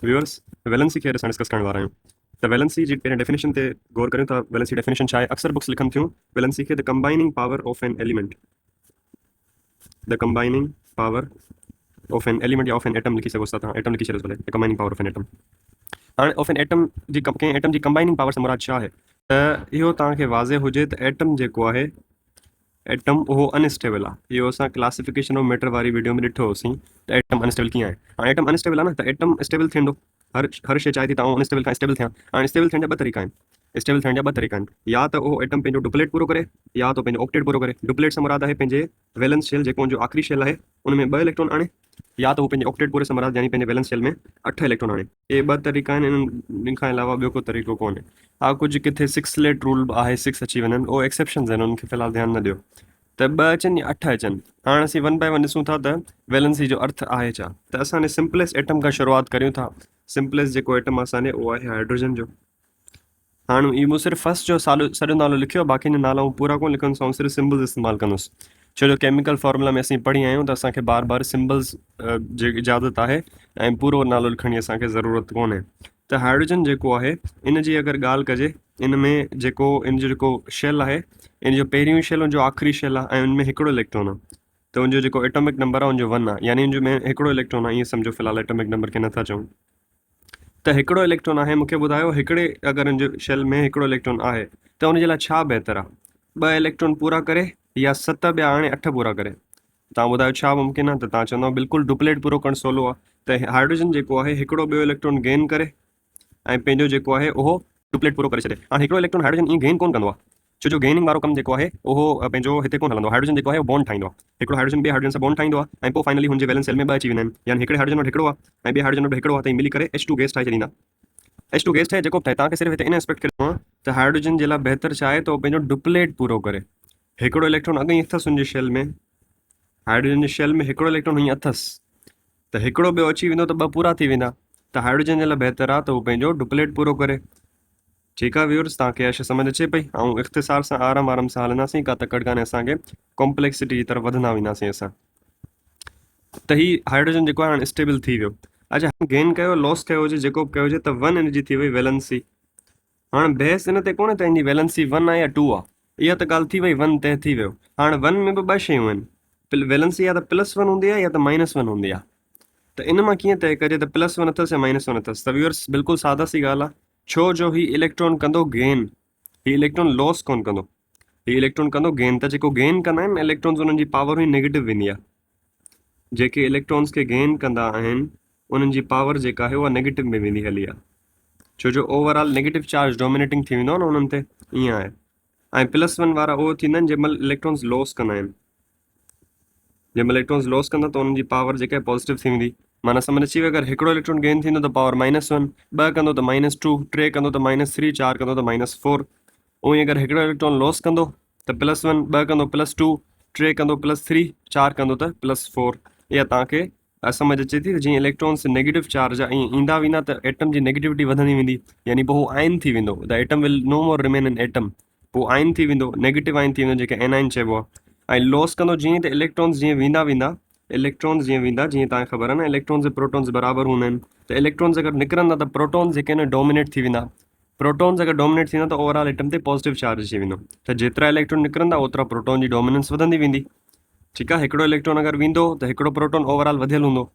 Viewers valency खे असां discuss करण वारा आहियूं त वैलेंसी जी पहिरें डेफिनेशन ते गौर करियूं था। वैलेंसी डेफिनेशन छा आहे? अक्सर बुक्स लिखनि थियूं वैलेंसी खे the combining power of an element, the combining power of an element या ऑफ एन एटम लिखी सघो था तव्हां, एटम लिखी छॾियोसि भले, the combining power of an atom. हाणे ऑफ एन एटम जी कंहिं एटम जी कंबाइनिंग पावर सां मुराद छा आहे? त इहो तव्हांखे वाज़े हुजे त एटम जेको आहे एटम उहो अनस्टेबल आहे। इहो असां क्लासिफिकेशन ऑफ मैटर वारी वीडियो में ॾिठो होसीं त एटम अनस्टेबल कीअं आहे। हाणे एटम अनस्टेबल आहे न, त एटम स्टेबल थींदो, हर शइ चाहे थी तव्हां अनस्टेबल खां स्टेबल थिया। हाणे स्टेबल थियण जा ॿ तरीक़ा आहिनि, स्टेबल थियण जा ॿ तरीक़ा आहिनि, या त उहो एटम पंहिंजो डुप्लेट पूरो करे या त पंहिंजो ऑक्टेट पूरो करे। डुप्लेट सां मुराद आहे पंहिंजे वैलेंस शेल जेको उनजो आख़िरी शेल आहे उन में 2 इलेक्ट्रॉन आणे, या त उहो पंहिंजे ऑक्टेट पूरे सां मुराद यानी पंहिंजे वैलेंस शेल में 8 इलेक्ट्रॉन आणे। इहे 2 तरीक़ा आहिनि, इन्हनि खां अलावा ॿियो को तरीक़ो कोन्हे। हा कुझु किथे 6 लेट रूल आहे, 6 अची वञनि, उहो एक्सेप्शन्स आहिनि, उन्हनि खे फ़िलहालु ध्यानु न ॾियो। त 2 अचनि या 8 अचनि। हाणे असीं 1 बाय 1 ॾिसूं था त वैलेंसी जो अर्थ आहे छा। त असां सिंपलेस्ट एटम खां शुरूआत करियूं था। सिंपलेस्ट जेको एटम असांजे उहो आहे हाइड्रोजन जो। हाणे इहो मूं सिर्फ़ु फर्स्ट जो सॼो नालो लिखियो, बाक़ी जो नाला पूरा कोन लिखंदुसि ऐं सिर्फ़ु सिम्बल्स इस्तेमालु कंदुसि, छो जो केमिकल फॉर्मुला में असीं पढ़ी आहियूं त असांखे बार बार सिम्बल्स जी इजाज़त आहे ऐं पूरो नालो लिखण जी असांखे ज़रूरत कोन्हे। त हाइड्रोजन जेको आहे इन जी अगरि ॻाल्हि कजे, इन में जेको इन जो जेको शेल आहे, इन जो पहिरियों शेल उनजो आख़िरी शेल आहे ऐं उन में हिकिड़ो इलेक्ट्रॉन आहे, त उनजो जेको एटॉमिक नंबर आहे उनजो 1 आहे, यानी उनजो में हिकिड़ो इलेक्ट्रॉन आहे। ईअं सम्झो फ़िलहालु एटॉमिक नंबर खे नथा चऊं, त हिकिड़ो इलेक्ट्रॉन आहे। मूंखे ॿुधायो हिकिड़े अगरि उनजे शेल में हिकिड़ो इलेक्ट्रॉन आहे त उनजे लाइ छा बहितर आहे? 2 इलेक्ट्रॉन पूरा करे या 7 ॿिया हाणे 8 पूरा करे? तव्हां ॿुधायो छा मुमकिन आहे? त तव्हां चवंदव बिल्कुलु डुप्लेट पूरो करणु सवलो आहे। त हाइड्रोजन जेको आहे हिकिड़ो ॿियो इलेक्ट्रॉन गेन करे ऐं पंहिंजो जेको आहे उहो डुप्लेट पूरो करे छॾे। हाणे हिकिड़ो इलेक्ट्रॉन हाइड्रोजन ईअं गेन कोन कंदो आहे, छो जो गेनिंग वारो कमु जेको आहे उहो पंहिंजो हिते कोन हलंदो आहे। हाइड्रोजन जेको आहे उहो बॉन्ड ठाहींदो आहे, हिकिड़ो हाइड्रोजन ॿिए हाइड्रोजन सां बॉन्ड ठाहींदो आहे ऐं पोइ फाइनली हुनजे वैलेंस शेल में 2 अची वेंदा आहिनि, यानी हिकिड़े हाइड्रोजन वटि हिकिड़ो आहे ऐं ॿिए हाइड्रोजन वटि हिकिड़ो आहे, त मिली करे H2 गैस ठाहे छॾींदा। H2 गैस ठाहे जेको बि ठाहे, तव्हांखे सिर्फ़ु हिते इन एक्सपेक्ट करिणो आहे त हाइड्रोजन जे लाइ बहितर छा आहे, त उहो पंहिंजो डुप्लेट पूरो करे। हिकिड़ो इलेक्ट्रॉन अॻई अथसि हुनजे शेल में, हाइड्रोजन जे शेल में हिकिड़ो इलेक्ट्रॉन हीअं अथसि, त हिकिड़ो ॿियो अची वेंदो त 2 पूरा थी वेंदा। त हाइड्रोजन जे लाइ बहितर आहे त उहो पंहिंजो डुप्लेट पूरो करे। ठीकु आहे व्यूअर्स, तव्हांखे इहा शइ सम्झ अचे पई? ऐं इख़्तिसार सां आराम सां हलंदासीं, का तकड़ कान्हे असांखे, कॉम्प्लेक्सिटी जी तरफ़ वधंदा वेंदासीं असां। त ही हाइड्रोजन जेको आहे हाणे स्टेबल थी वियो। अच्छा, गेन कयो लॉस कयो हुजे जेको बि कयो हुजे, त 1 इन जी थी वई वैलेंसी। हाणे बहस इन ते कोन्हे त हिनजी वैलेंसी 1 आहे या 2 आहे, इहा त ॻाल्हि थी वई, 1 तय थी वियो। हाणे 1 में बि 2 शयूं आहिनि, वैलेंसी या त +1 हूंदी आहे या त -1 हूंदी आहे। त इन मां कीअं तय कजे त +1 अथसि या -1 अथसि? त व्यूअर्स बिल्कुलु सादा सी ॻाल्हि आहे, छो जो ही इलेक्ट्रॉन कंदो गेन, ही इलेक्ट्रॉन लॉस कोन कंदो, ही इलेक्ट्रॉन कंदो गेन। त जेको गेन कंदा आहिनि इलेक्ट्रॉन्स, उन्हनि जी पावर हुई नेगेटिव वेंदी आहे। जेके इलेक्ट्रॉन्स खे गेन कंदा आहिनि उन्हनि जी पावर जेका आहे उहा नेगेटिव में वेंदी हली आहे, छो जो ओवरऑल नेगेटिव चार्ज डोमिनेटिंग थी वेंदो आहे न उन्हनि ते, ईअं आहे। ऐं +1 वारा उहो थींदा आहिनि जंहिंमहिल इलेक्ट्रॉन्स लॉस कंदा आहिनि, जंहिंमहिल इलेक्ट्रॉन्स लॉस कंदा त उन्हनि जी पावर जेका आहे पॉज़िटिव थी वेंदी। माना सम्झ अची वई, अगरि हिकिड़ो इलेक्ट्रॉन गेन थींदो त पावर -1, 2 कंदो त -2, 3 कंदो त -3, 4 कंदो त -4। उहो ई अगरि हिकिड़ो इलेक्ट्रॉन लॉस कंदो त +1, 2 कंदो +2, 3 कंदो +3, 4 कंदो त +4। इहा तव्हांखे समझ अचे थी त जीअं इलेक्ट्रॉन्स नेगेटिव चार्ज आहे ईअं ईंदा वेंदा त एटम जी नेगेटिविटी वधंदी वेंदी, यानी पोइ हू आयन थी वेंदो, the atom will no more remain an atom, पोइ आयन थी वेंदो, नेगेटिव आयन थी वेंदो, जेके एनाइन चइबो आहे। ऐं लॉस कंदो जीअं त इलेक्ट्रॉन्स जीअं वेंदा, इलेक्ट्रॉन्स जीअं वेंदा, जीअं तव्हांखे ख़बर आहे न इलेक्ट्रॉन्स ऐं प्रोटॉन्स बराबरि हूंदा आहिनि, त इलेक्ट्रॉन्स अगरि निकिरंदा त प्रोटॉन्स जेके आहिनि डोमिनेट थी वेंदा। प्रोटॉन्स अगरि डोमिनेट थींदा त ओवरऑल एटम ते पॉज़िटिव चार्ज अची वेंदो, त जेतिरा इलेक्ट्रॉन निकिरंदा ओतिरा प्रोटॉन जी डोमिनेंस वधंदी वेंदी। ठीकु आहे, हिकिड़ो इलेक्ट्रॉन अगरि वेंदो त हिकिड़ो प्रोटॉन ओवरऑल वधियल हूंदो।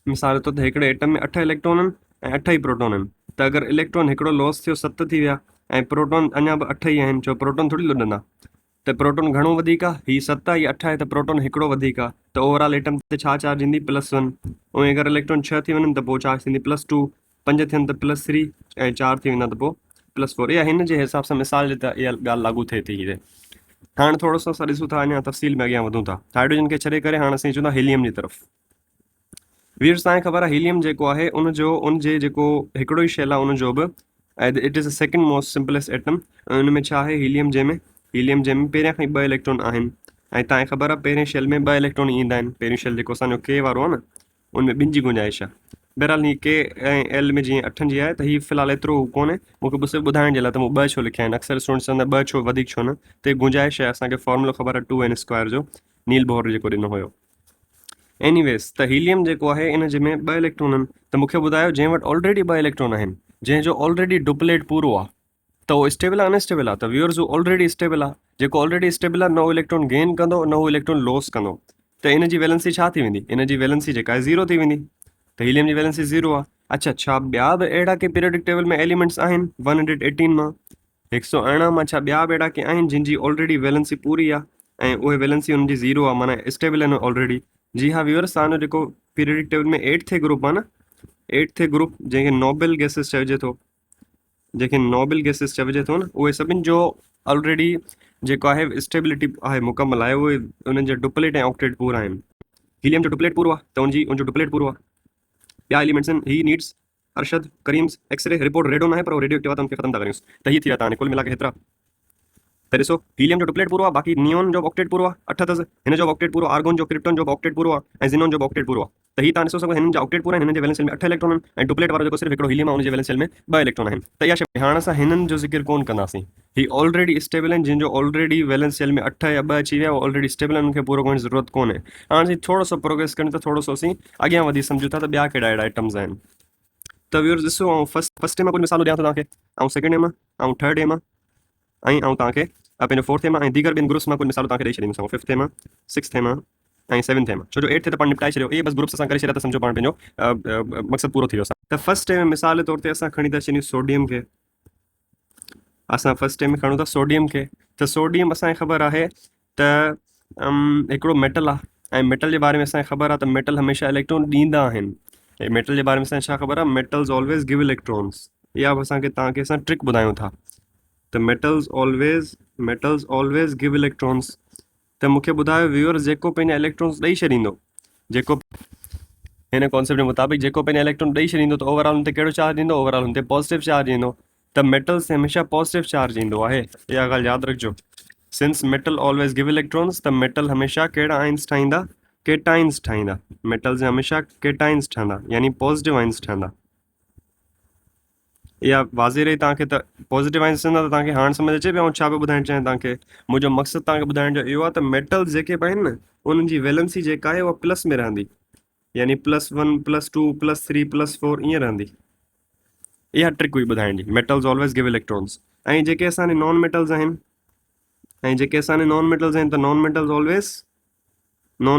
मिसाल तौर ते हिकिड़े एटम में 8 इलेक्ट्रॉन आहिनि ऐं 8 ई प्रोटॉन आहिनि, त अगरि इलेक्ट्रॉन हिकिड़ो लॉस थियो, 7 थी विया ऐं प्रोटॉन अञा बि 8 ई आहिनि, छो प्रोटॉन थोरी लुॾंदा, त प्रोटॉन घणो वधीक आहे, हीअ 7 आहे, हीअ 8 आहे, त प्रोटॉन हिकिड़ो वधीक आहे, त ओवरऑल एटम ते छा चार्ज ईंदी? +1। ऐं अगरि इलेक्ट्रॉन 6 थी वञनि त पोइ चार्ज थींदी +2, 5 थियनि त +3 ऐं 4 थी वेंदा त पोइ +4। इहा हिन जे हिसाब सां मिसाल जे त इहा ॻाल्हि लागू थिए थी हिते। हाणे थोरो सो असां ॾिसूं था, अञा तफ़सील में अॻियां वधूं था। हाइड्रोजन खे छॾे करे हाणे असीं अचूं था हीलियम जी तरफ़। व्यूअर्स, तव्हांखे ख़बर आहे हीलियम जेको आहे उनजे जेको हिकिड़ो ई शेल आहे उनजो बि, it is the second most simplest atom. उन में छा आहे? हीलियम, जंहिंमें पहिरियां खां ई 2 इलेक्ट्रॉन आहिनि ऐं तव्हांखे ख़बर आहे पहिरें शेल में 2 इलेक्ट्रॉन ईंदा आहिनि। पहिरियों शेल जेको असांजो K वारो आहे न, उनमें 2 जी गुंजाइश आहे। बहरहाल हीअ K ऐं L में जीअं 8 जी आहे, त हीअ फ़िलहालु एतिरो कोन्हे, मूंखे बि सिर्फ़ु ॿुधाइण जे लाइ त मूं 2 छो लिखिया आहिनि। अक्सर स्टूडेंट्स चवंदा 2 छो, वधीक छो न? त गुंजाइश आहे, असांखे फॉर्मुलो ख़बर आहे 2n² जो, नील बोहर जेको ॾिनो हुयो। एनीवेज़ त हीलियम जेको आहे इन जे में 2 इलेक्ट्रॉन आहिनि त मूंखे ॿुधायो जंहिं वटि ऑलरेडी 2 इलेक्ट्रॉन आहिनि जंहिंजो ऑलरेडी डुप्लेट पूरो आहे त उहो स्टेबल आहे अनस्टेबल आहे त व्यूअर्स हू ऑलरेडी स्टेबल आहे जेको ऑलरेडी स्टेबल आहे न उहो इलेक्ट्रॉन गेन कंदो न उहो इलेक्ट्रॉन लॉस कंदो त इन जी वैलेंसी छा थी वेंदी इन जी वैलेंसी जेका आहे ज़ीरो थी वेंदी त हीलियम जी वैलेंसी ज़ीरो आहे अच्छा छा ॿिया बि अहिड़ा के पीरियोडिक टेबल में एलिमेंट्स आहिनि 118 मां 118 मां छा ॿिया बि अहिड़ा के आहिनि जिन जी ऑलरेडी वैलेंसी पूरी आहे ऐं उहे वैलेंसी उनजी ज़ीरो आहे माना स्टेबल आहिनि ऑलरेडी जी हाँ व्यूअर्स तव्हांजो जेको पीरियोडिक टेबल में 8th ग्रुप आहे न 8th ग्रुप जंहिंखे नोबल गैसेस चइजे थो जंहिंखे नोबल गैसेस चइजे थो न उहे सभिनि जो ऑलरेडी जेको आहे स्टेबिलिटी आहे मुकमल आहे उहे उन्हनि जा डुप्लेट ऐं ऑक्टेट पूरा आहिनि हीलियम जो डुप्लेट पूरो आहे त उनजो डुप्लेट पूरो आहे ॿिया एलिमेंट्स आहिनि ही needs Arshad Karim's x-ray report रेडो न आहे पर रेडियो एक्टिव आहे त उनखे ख़तमु था करियूं त ही थी विया तव्हां कुल मिला के हेतिरा त ॾिसो हीलियम जो डुप्लेट पूरो आहे बाक़ी नियोन जो ऑक्टेट पूरो आहे 8 अथसि हिन जो ऑक्टेट पूरो आर्गोन जो क्रिप्टॉन जो ऑक्टेट पूरो आहे ऐं ज़ीनोन जो ऑक्टेट पूरो आहे त ही तव्हां ॾिसो सघो हिननि जा ऑक्टेट पूरा आहिनि हिननि जे वैलेंस सेल में 8 इलेक्ट्रॉन आहिनि ऐं डुप्लेट वारो जेको सिर्फ़ु हिकिड़ो हीलियम आहे उनजे वैलेंस सेल में 2 इलेक्ट्रॉन आहिनि त इहा शइ हाणे असां हिननि जो ज़िक्र कोन कंदासीं ही ऑलरेडी स्टेबल आहिनि जिन जो ऑलरेडी वैलेंस सेल में 8 या 2 अची विया ऑलरेडी स्टेबल आहिनि उनखे पूरो करण जी ज़रूरत कोन्हे हाणे असीं थोरो सो प्रोग्रेस कयूं त थोरो सो असीं अॻियां वधी सम्झूं था त ॿिया कहिड़ा अहिड़ा आइटम्स आहिनि त व्यूअर्स ॾिसो ऐं फस्ट में कुझु मिसालूं ॾियां थो तव्हांखे ऐं सेकेंड में ऐं थर्ड में ऐं तव्हांखे पंहिंजो 4th में ऐं दीगर ॿियनि ग्रुप्स मां कुझु मिसालूं तव्हांखे ॾेई छॾींदुसि 5th में 6th में ऐं 7th में छो जो 8th त पाण निपटाए छॾियो इहे बसि ग्रुप्स असां करे छॾिया त सम्झो पाण पंहिंजो मक़सदु पूरो थी वियो असां त फस्ट में मिसाल जे तौर ते असां खणी था छॾियूं सोडियम खे असां फस्ट में खणूं था सोडियम खे त सोडियम असांखे ख़बर आहे त हिकिड़ो मेटल आहे ऐं मेटल जे बारे में असांखे ख़बर आहे त मेटल हमेशह इलेक्ट्रॉन ॾींदा आहिनि मेटल जे बारे में असांखे छा ख़बर आहे मेटल्स ऑलवेज़ गिव इलेक्ट्रॉन्स इहा बि असांखे तव्हांखे असां ट्रिक ॿुधायूं था त मेटल्स ऑलवेज़ गिव इलेक्ट्रॉन्स त मूंखे ॿुधायो व्यूअर्स जेको पंहिंजा इलेक्ट्रॉन्स ॾेई छॾींदो जेको हिन कॉन्सेप्ट जे मुताबिक़ जेको पंहिंजा इलेक्ट्रॉन ॾेई छॾींदो त ओवरऑल हुन ते कहिड़ो चार्ज ईंदो ओवरऑल हुन ते पॉज़िटिव चार्ज ईंदो त मेटल्स ते हमेशह पॉज़िटिव चार्ज ईंदो आहे इहा ॻाल्हि यादि रखिजो since metal always give electrons त मेटल हमेशह कहिड़ा आइंस ठाहींदा केटाइंस ठाहींदा मेटल्स जा हमेशह केटाइंस ठहंदा यानी पॉज़िटिव आइंस ठहंदा इहा वाज़े रही तव्हांखे त पॉज़िटिव आइंस ठहंदा त तव्हांखे हाणे सम्झ अचे पियो ऐं छा पियो ॿुधाइणु चाहियां तव्हांखे मुंहिंजो मक़सदु तव्हांखे ॿुधाइण जो इहो आहे त मेटल्स जेके बि आहिनि न उन्हनि जी वैलेंसी जेका आहे उहा प्लस में रहंदी यानी +1 +2 +3 +4 ईअं रहंदी इहा ट्रिक हुई ॿुधाइण जी मेटल्स ऑलवेज़ गिव इलेक्ट्रॉन्स ऐं जेके असांजे नॉन मेटल्स आहिनि त non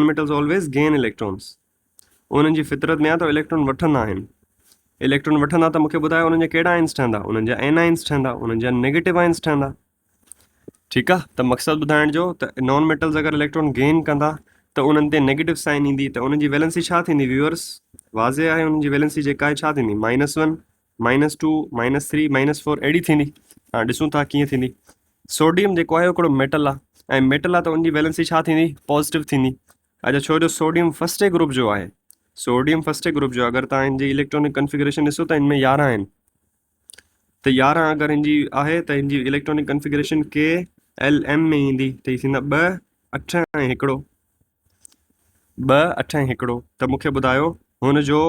metals always gain electrons उन्हनि जी फितरत में आहे त इलेक्ट्रॉन वठंदा आहिनि इलेक्ट्रॉन वठंदा त मूंखे ॿुधायो उन्हनि जा कहिड़ा आइंस ठहंदा उन्हनि जा एनाइंस ठहंदा उन्हनि जा नेगेटिव आइंस ठहंदा ठीकु आहे त मक़सदु ॿुधाइण जो त नॉन मेटल्स अगरि इलेक्ट्रॉन गेन कंदा त उन्हनि ते नेगेटिव साइन ईंदी त उन्हनि जी वैलेंसी छा थींदी व्यूअर्स वाज़े आहे उन्हनि जी वैलेंसी जेका आहे छा थींदी -1 -2 -3 -4 अहिड़ी थींदी हाणे ॾिसूं था कीअं थींदी सोडियम जेको आहे हिकिड़ो मेटल आहे ऐं मेटल आहे त उनजी वैलेंसी छा थींदी पॉज़िटिव थींदी अच्छा छो जो सोडियम फर्स्ट ग्रुप जो आहे अगरि तव्हां हिनजी इलेक्ट्रॉनिक कन्फिगरेशन ॾिसो त हिन में 11 आहिनि त 11 अगरि हिनजी आहे त हिनजी इलेक्ट्रॉनिक कन्फिगरेशन KLM में ईंदी त हीअ थींदा 2 8 ऐं हिकिड़ो 2 8 ऐं हिकिड़ो त मूंखे ॿुधायो हुनजो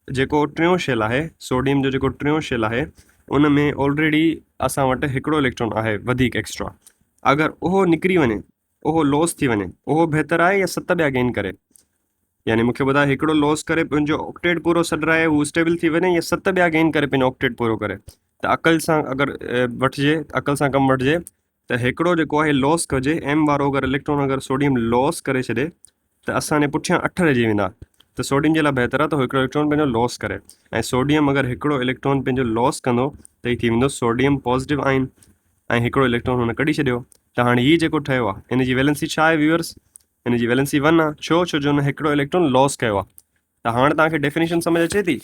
जेको टियों शेल आहे सोडियम जो जेको टियों शेल आहे उन में ऑलरेडी असां वटि हिकिड़ो इलेक्ट्रॉन आहे वधीक एक्स्ट्रा अगरि उहो निकिरी वञे उहो लॉस थी वञे उहो बहितर आहे या 7 ॿिया गेन करे यानी मूंखे ॿुधाए हिकिड़ो लॉस करे पंहिंजो ऑक्टेट पूरो सॾराए हू स्टेबल थी वञे या 7 ॿिया गेन करे पंहिंजो ऑक्टेट पूरो करे त अक़ल सां अगरि अक़ल सां कमु वठिजे त हिकिड़ो जेको आहे लॉस कजे M वारो अगरि इलेक्ट्रॉन अगरि सोडियम लॉस करे छॾे त असांजे पुठियां 8 रहिजी वेंदा त सोडियम जे लाइ बहितर आहे त हिकिड़ो इलेक्ट्रॉन पंहिंजो लॉस करे ऐं सोडियम अगरि हिकिड़ो इलेक्ट्रॉन पंहिंजो लॉस कंदो त हीअ थी वेंदो सोडियम पॉज़िटिव आइन ऐं हिकिड़ो इलेक्ट्रॉन हुन कढी छॾियो त हाणे हीअ जेको ठहियो आहे हिन जी वैलेंसी छा आहे व्यूअर्स हिन जी वैलेंसी 1 आहे छो जो हुन हिकिड़ो इलेक्ट्रॉन लॉस कयो आहे त हाणे तव्हांखे डेफिनेशन सम्झ अचे थी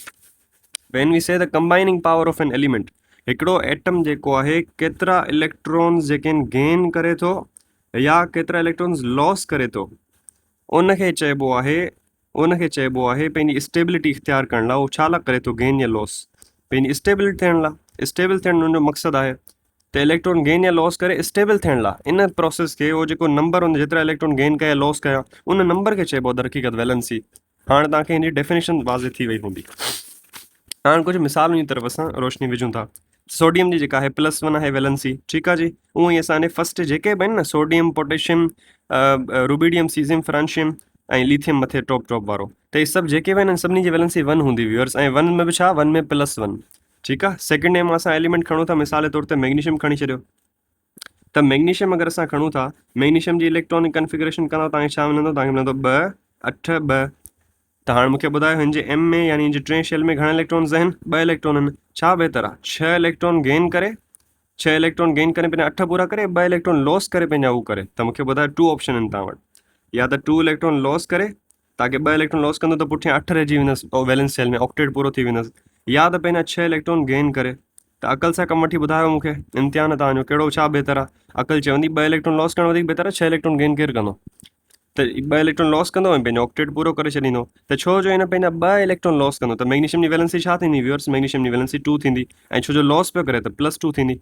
व्हेन वी से the combining power of an element हिकिड़ो एटम जेको आहे केतिरा इलेक्ट्रॉन्स जेके आहिनि गेन करे थो या केतिरा इलेक्ट्रॉन्स लॉस करे थो उनखे चइबो आहे पंहिंजी स्टेबिलिटी इख्तियार करण लाइ उहो छा लाइ करे थो गेन या लॉस पंहिंजी स्टेबल थियण हुनजो मक़सदु आहे त इलेक्ट्रॉन गेन या लॉस करे स्टेबल थियण लाइ इन प्रोसेस खे उहो जेको नंबर हुन जेतिरा इलेक्ट्रॉन गेन कया लॉस कया उन नंबर खे चइबो आहे दर हक़ीक़त वैलेंसी हाणे तव्हांखे हिन जी डेफिनेशन वाज़े थी वई हूंदी हाणे कुझु मिसालुनि जी तरफ़ असां रोशनी विझूं था सोडियम जी जेका आहे +1 आहे वैलेंसी ठीकु आहे जी उअं ई असांजे फस्ट जेके बि आहिनि न sodium potassium rubidium caesium francium ऐं लिथियम मथे टॉप वारो त इहे सभु जेके बि आहिनि सभिनी जी वैलेंसी 1 हूंदी व्यूअर्स ऐं 1 में बि छा 1 में +1 ठीकु आहे। सेकेंड नेम असां एलिमेंट खणूं था मिसाल जे तौर ते मैग्नीशियम खणी छॾियो त मैग्नीशियम अगरि असां खणूं था मैग्नीशियम जी इलेक्ट्रॉनिक कन्फिगरेशन कंदा तव्हांखे छा मिलंदो तव्हांखे मिलंदो 2 8 2 त हाणे मूंखे ॿुधायो हिन जे एम में यानी हिन जे 3 शेल में घणा इलेक्ट्रॉन्स आहिनि 2 इलेक्ट्रॉन आहिनि छा बहितर आहे 6 इलेक्ट्रॉन गेन करे 6 इलेक्ट्रॉन गेन करे पंहिंजा 8 पूरा करे 2 इलेक्ट्रॉन लॉस करे पंहिंजा उहो करे त मूंखे ॿुधायो 2 ऑप्शन आहिनि तव्हां वटि या त 2 इलेक्ट्रॉन लॉस करे ताकी 2 इलेक्ट्रॉन लॉस कंदो त पुठियां 8 रहिजी वेंदसि वैलेंस शेल में ऑक्टेट पूरो थी वेंदसि या त पंहिंजा 6 इलेक्ट्रॉन गेन करे त अकल सां कमु वठी ॿुधायो मूंखे इम्तिहान तव्हांजो कहिड़ो छा बहितर आहे अकल चवंदी 2 इलेक्ट्रॉन लॉस करणु वधीक बहितर आहे 6 इलेक्ट्रॉन गेन केरु कंदो त 2 इलेक्ट्रॉन लॉस कंदो ऐं पंहिंजो ऑक्टेट पूरो करे छॾींदो त छो जो हिन पंहिंजा 2 इलेक्ट्रॉन लॉस कंदो त मैग्नीशियम जी वैलेंसी छा थींदी व्यूअर्स मैग्नीशियम जी वैलेंसी 2 थींदी ऐं छो जो लॉस पियो करे त +2 थींदी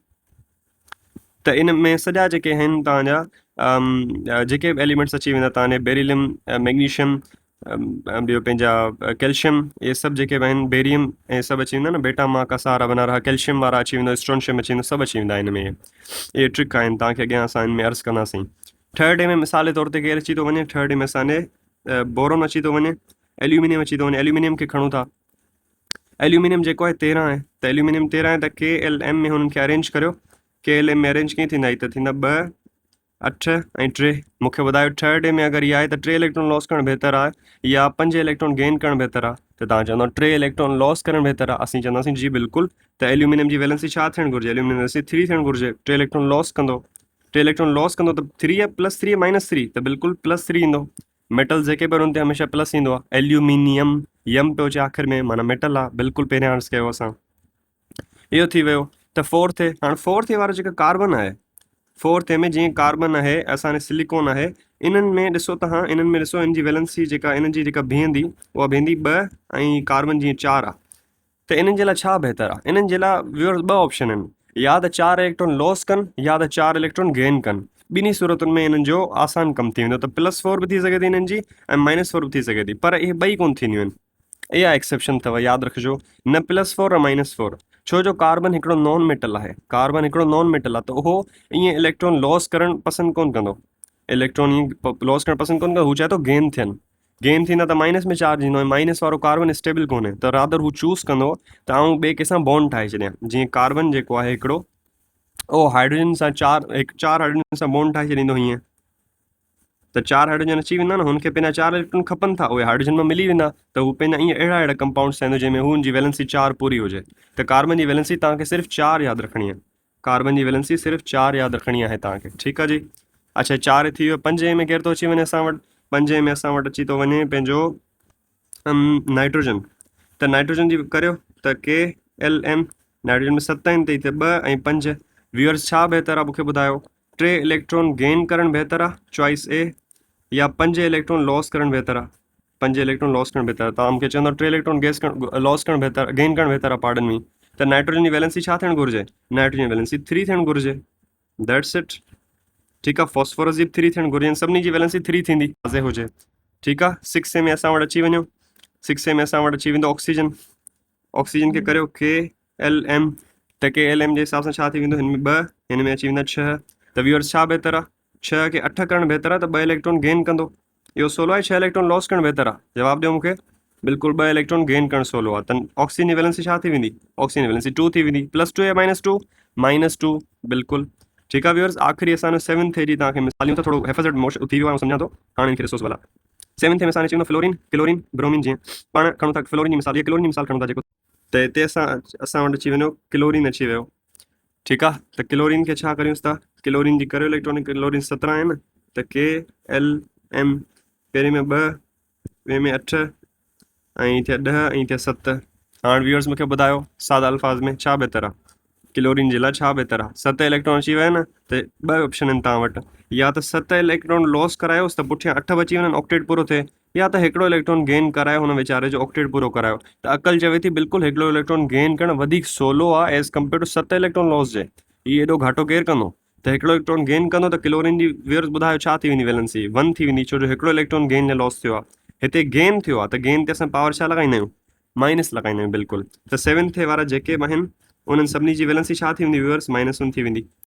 त इन में सॼा जेके आहिनि तव्हांजा जेके बि एलिमेंट्स अची वेंदा तव्हांजे बेरिलियम मैग्नीशियम ॿियो पंहिंजा कैल्शियम इहे सभु जेके बि आहिनि बेरियम ऐं सभु अची वेंदा न बेटा मां कसा वारा बना रहा कैल्शियम वारा अची वेंदा स्ट्रोनशियम अची वेंदो सभु अची वेंदा हिन में इहे ट्रिक आहिनि तव्हांखे अॻियां असां हिन में अर्ज़ु कंदासीं। थर्ड डे में मिसाल जे तौर ते केरु अची थो वञे थर्ड डे में असांजे बोरोन अची थो वञे एल्यूमिनियम अची थो वञे एल्यूमिनियम खे खणूं था एल्यूमिनियम जेको आहे 13 आहे त एल्यूमिनियम 13 आहे त KLM में हुननि खे अरेंज करियो KLM में अरेंज कीअं थींदा त थींदा 2 8 ऐं 3 मूंखे ॿुधायो थर्ड डे में अगरि इहा आहे त 3 इलेक्ट्रॉन लॉस करणु बहितर आहे या 5 इलेक्ट्रॉन गेन करणु बहितर आहे त तव्हां चवंदव 3 इलेक्ट्रॉन लॉस करणु बहितर आहे असीं चवंदासीं जी बिल्कुलु त एल्यूमिनियम जी वैलेंसी छा थियणु घुरिजे एल्यूमिनियम वैलेंसी 3 थियणु घुरिजे 3 इलेक्ट्रॉन लॉस कंदो 3 इलेक्ट्रॉन लॉस कंदो त 3 आहे +3 -3 त बिल्कुलु +3 ईंदो मेटल जेके बि हुन ते हमेशह प्लस ईंदो आहे एल्यूमिनियम यम पियो अचे आख़िर में माना मेटल आहे बिल्कुलु पहिरियां अर्ज़ु कयो असां इहो थी वियो त फोर्थ हाणे फोर्थ वारो जेको कार्बन आहे फोर्थ में जीअं कार्बन आहे असांजे सिलिकॉन आहे इन्हनि में ॾिसो तव्हां इन्हनि में ॾिसो हिन जी वैलेंसी जेका इन्हनि जी जेका बीहंदी उहा बीहंदी 2 ऐं कार्बन जीअं 4 आहे त इन्हनि जे लाइ छा बहितर आहे इन्हनि जे लाइ व्यूअर्स 2 ऑप्शन आहिनि या त 4 इलेक्ट्रॉन लॉस कनि या त 4 इलेक्ट्रॉन गेन कनि ॿिन्ही सूरतुनि में इन्हनि जो आसान कमु थी वेंदो त +4 बि थी सघे थी इन्हनि जी ऐं -4 बि थी सघे थी पर इहे ॿई कोन थींदियूं आहिनि इहा एक्सेप्शन अथव यादि रखिजो न +4 ऐं -4 छो जो कार्बन हिकिड़ो नॉन मेटल आहे कार्बन हिकिड़ो नॉन मेटल आहे त उहो ईअं इलेक्ट्रॉन लॉस करणु पसंदि कोन कंदो इलेक्ट्रॉन ईअं लॉस करणु पसंदि कोन कंदो हू चाहे थो गेन थियनि गेन थींदा त माइनस में चार्ज ईंदो ऐं माइनस वारो कार्बन स्टेबल कोन्हे त रादर हू चूज़ कंदो त आउं ॿिए कंहिंसां बॉन्ड ठाहे छॾियां जीअं कार्बन जेको आहे हिकिड़ो उहो हाइड्रोजन सां 4 हाइड्रोजन सां बॉन्ड ठाहे छॾींदो हीअं त 4 हाइड्रोजन अची वेंदा न हुनखे पंहिंजा 4 इलेक्ट्रॉन खपनि था उहे हाइड्रोजन में मिली वेंदा त हू पंहिंजा ईअं अहिड़ा कंपाउंड्स आहिनि जंहिंमें हू हुनजी वैलेंसी 4 पूरी हुजे त कार्बन जी वैलेंसी तव्हांखे सिर्फ़ु 4 यादि रखणी आहे कार्बन जी वैलेंसी सिर्फ़ु 4 यादि रखणी आहे तव्हांखे ठीकु आहे जी अच्छा 4 थी वियो 5 में केरु थो अची वञे असां वटि 5 में असां वटि अची थो वञे पंहिंजो नाइट्रोजन त नाइट्रोजन जी करियो त KLM नाइट्रोजन में 7 आहिनि त हिते 2 ऐं 5 व्यूअर्स छा बहितर आहे मूंखे ॿुधायो 3 इलेक्ट्रॉन गेन करणु बहितर आहे चॉइस ए या 5 इलेक्ट्रॉन लॉस करणु बहितर आहे 5 इलेक्ट्रॉन लॉस करणु बहितर आहे तव्हां मूंखे चवंदव 3 इलेक्ट्रॉन लॉस करणु बहितर गेन करणु बहितर आहे पार्डन में त नाइट्रोजन जी वैलेंसी छा थियणु घुरिजे नाइट्रोजन जी वैलेंसी 3 थियणु घुरिजे दैट्स इट ठीकु आहे फॉस्फोरस जी 3 थियणु घुरिजे सभिनी जी वैलेंसी 3 थींदी वाज़े हुजे ठीकु आहे 6 में असां वटि अची वञो 6 में असां वटि अची वेंदो ऑक्सीजन खे करियो KLM त KLM जे हिसाब सां छा थी वेंदो हिन में 2 हिन में अची वेंदा 6 त व्यूअर्स छा बहितर आहे 6 खे 8 करणु बहितर आहे त 2 इलेक्ट्रॉन गेन कंदो इहो सवलो आहे 6 इलेक्ट्रॉन लॉस करणु बहितर आहे जवाबु ॾियो मूंखे बिल्कुलु 2 इलेक्ट्रॉन गेन करणु सवलो आहे त ऑक्सीजन जी वैलेंसी छा थी वेंदी ऑक्सीजन जी वैलेंसी 2 थी वेंदी +2 या -2 -2 बिल्कुलु ठीकु आहे व्यूअर्स आख़िरी असांजो 7th जी तव्हांखे मिसालियूं त थोरो हेफ़ाज़त मोशन थी वियो आहे सम्झां थो हाणे हिनखे ॾिसोसि भला 7th में असां अची वेंदो फ्लोरीन क्लोरीन ब्रोमीन जीअं पाण खणूं था फ्लोरीन जी मिसाल इहा क्लोरीन जी मिसाल खणूं था जेको त हिते असां वटि अची वञो क्लोरीन अची वियो ठीकु आहे त क्लोरीन खे छा करियूंसि था क्लोरीन जी करियो इलेक्ट्रॉनिक क्लोरीन 17 आहे न त KLM पहिरें में 2 ॿिए में 8 ऐं थिया 10 ऐं थिया 7 हाणे व्यूअर्स मूंखे ॿुधायो सादा अल्फाज़ में छा बहितर आहे क्लोरीन जे लाइ छा बहितर आहे 7 इलेक्ट्रॉन अची विया न त 2 ऑप्शन आहिनि तव्हां वटि या त 7 इलेक्ट्रॉन लॉस करायोसि त पुठियां 8 बची वञनि ऑक्टेट पूरो थिए या त हिकिड़ो इलेक्ट्रॉन गेन करायो हुन वीचारे जो ऑक्टेट पूरो करायो त अकल चवे थी बिल्कुलु हिकिड़ो इलेक्ट्रॉन गेन करणु वधीक सवलो आहे as compared to 7 electron loss जे इहो एॾो घाटो केरु कंदो त हिकिड़ो इलेक्ट्रॉन गेन कंदो त क्लोरीन जी व्यूअर्स ॿुधायो छा थी वेंदी वैलेंसी 1 थी वेंदी छो जो हिकिड़ो इलेक्ट्रॉन गेन या लॉस थियो आहे हिते गेन थियो आहे त गेन ते असां पावर छा लॻाईंदा आहियूं माइनस लॻाईंदा आहियूं बिल्कुलु त 7th वारा जेके बि आहिनि उन्हनि सभिनी जी वैलेंसी छा थी वेंदी व्यूअर्स -1 थी वेंदी